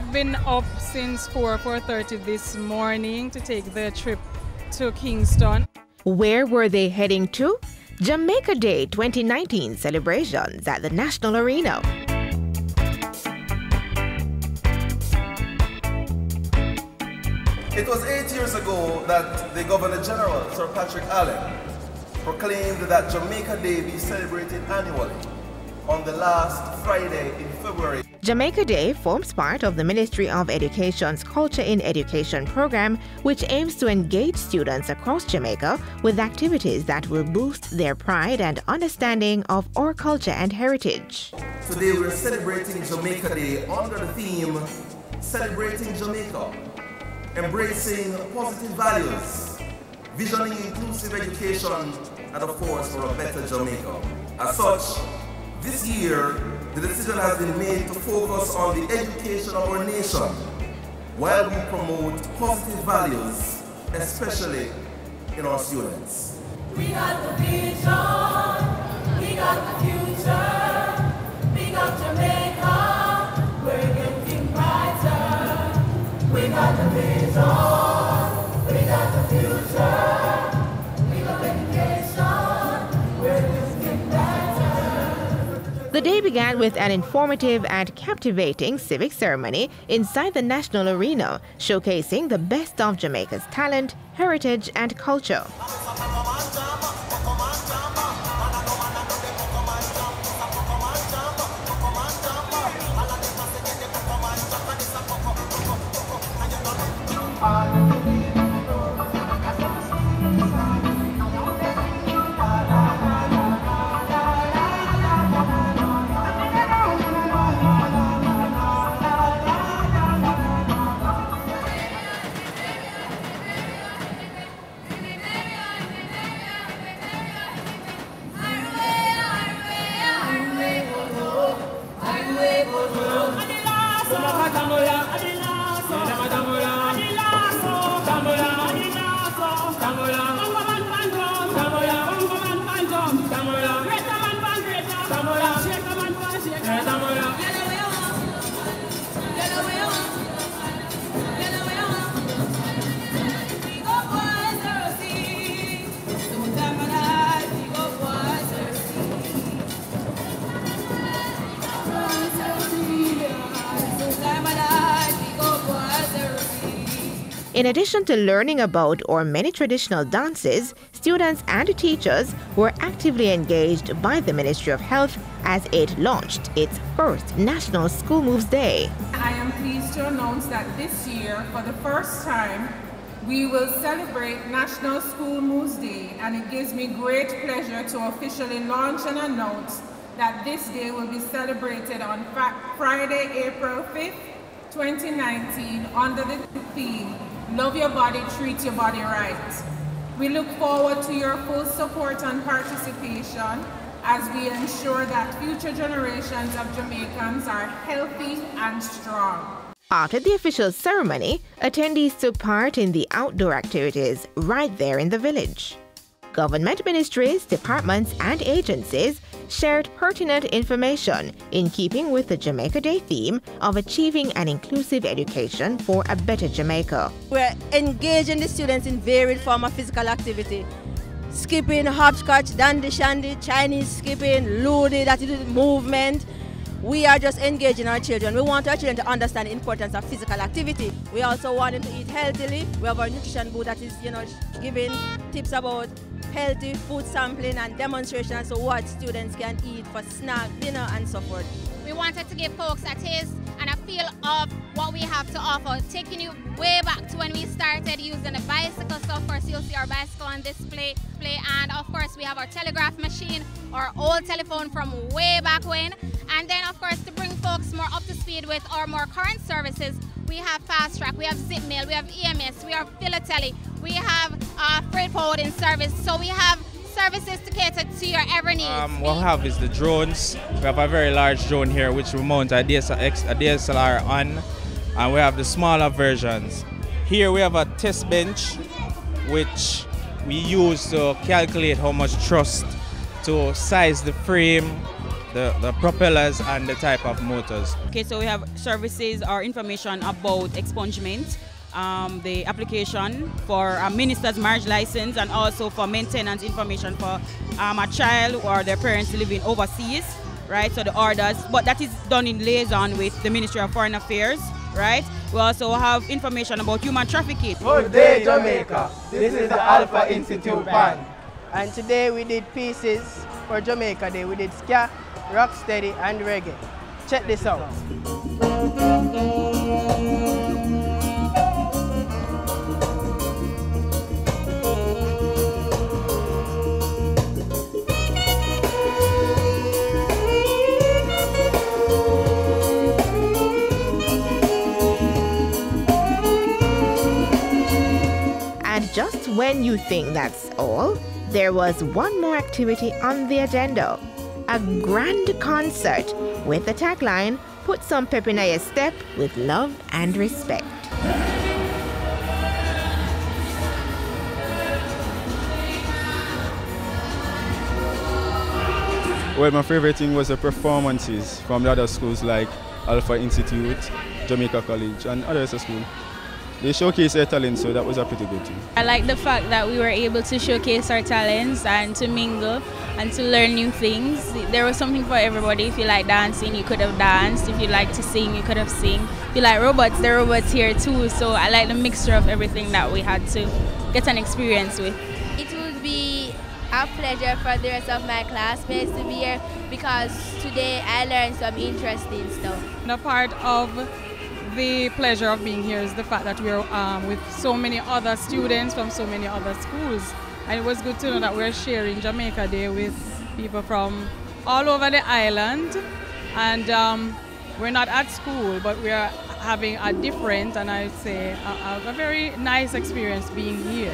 I've been up since 4:30 this morning to take the trip to Kingston. Where were they heading to? Jamaica Day 2019 celebrations at the National Arena. It was 8 years ago that the Governor General, Sir Patrick Allen, proclaimed that Jamaica Day be celebrated annually on the last Friday in February. Jamaica Day forms part of the Ministry of Education's Culture in Education program, which aims to engage students across Jamaica with activities that will boost their pride and understanding of our culture and heritage. Today we're celebrating Jamaica Day under the theme, Celebrating Jamaica, Embracing Positive Values, Visioning Inclusive Education, and of course for a better Jamaica. As such, this year, the decision has been made to focus on the education of our nation while we promote positive values, especially in our students. We got the vision, we got the future, we got Jamaica, we're getting brighter. We got the vision, we got the future, we got education, we're getting brighter. The day began with an informative and captivating civic ceremony inside the National Arena, showcasing the best of Jamaica's talent, heritage, and culture. In addition to learning about our many traditional dances, students and teachers were actively engaged by the Ministry of Health as it launched its first National School Moves Day. I am pleased to announce that this year, for the first time, we will celebrate National School Moves Day, and it gives me great pleasure to officially launch and announce that this day will be celebrated on Friday, April 5th, 2019, under the theme, Love Your Body, Treat Your Body Right. We look forward to your full support and participation as we ensure that future generations of Jamaicans are healthy and strong. After the official ceremony, attendees took part in the outdoor activities right there in the village. Government ministries, departments, and agencies shared pertinent information in keeping with the Jamaica Day theme of achieving an inclusive education for a better Jamaica. We're engaging the students in varied forms of physical activity. Skipping, hopscotch, dandy shandy, Chinese skipping, ludi, that is movement. We are just engaging our children. We want our children to understand the importance of physical activity. We also want them to eat healthily. We have our nutrition booth that is, giving tips about healthy food sampling and demonstrations of what students can eat for snack, dinner, and so forth. We wanted to give folks a taste and a feel of what we have to offer, taking you way back to when we started using the bicycle. So of course you'll see our bicycle on display, and of course we have our telegraph machine, our old telephone from way back when. And then of course to bring folks more up to speed with our more current services, we have Fast Track, we have Zip Mail, we have EMS, we have Philately, we have freight forwarding service. So we have services to cater to your every needs. What we have is the drones. We have a very large drone here which we mount a DSLR on, and we have the smaller versions. Here we have a test bench which we use to calculate how much thrust to size the frame the propellers and the type of motors. Okay, so we have services or information about expungement, the application for a minister's marriage license, and also for maintenance information for a child or their parents living overseas, right? So the orders, but that is done in liaison with the Ministry of Foreign Affairs, right? We also have information about human trafficking. Good day, Jamaica. This is the Alpha Institute Band. And today we did pieces for Jamaica Day. We did ska, rocksteady, and reggae. Check this out. And just when you think that's all, there was one more activity on the agenda. A grand concert with the tagline, "Put some pep in your step with love and respect." Well, my favorite thing was the performances from the other schools like Alpha Institute, Jamaica College, and other schools. They showcased their talent, so that was a pretty good thing. I like the fact that we were able to showcase our talents and to mingle and to learn new things. There was something for everybody. If you like dancing, you could have danced. If you like to sing, you could have sing. If you like robots, there are robots here too. So I like the mixture of everything that we had to get an experience with. It would be a pleasure for the rest of my classmates to be here because today I learned some interesting stuff. And a part of the pleasure of being here is the fact that we're with so many other students from so many other schools. And it was good to know that we're sharing Jamaica Day with people from all over the island. And we're not at school, but we're having a different, and I'd say a very nice experience being here.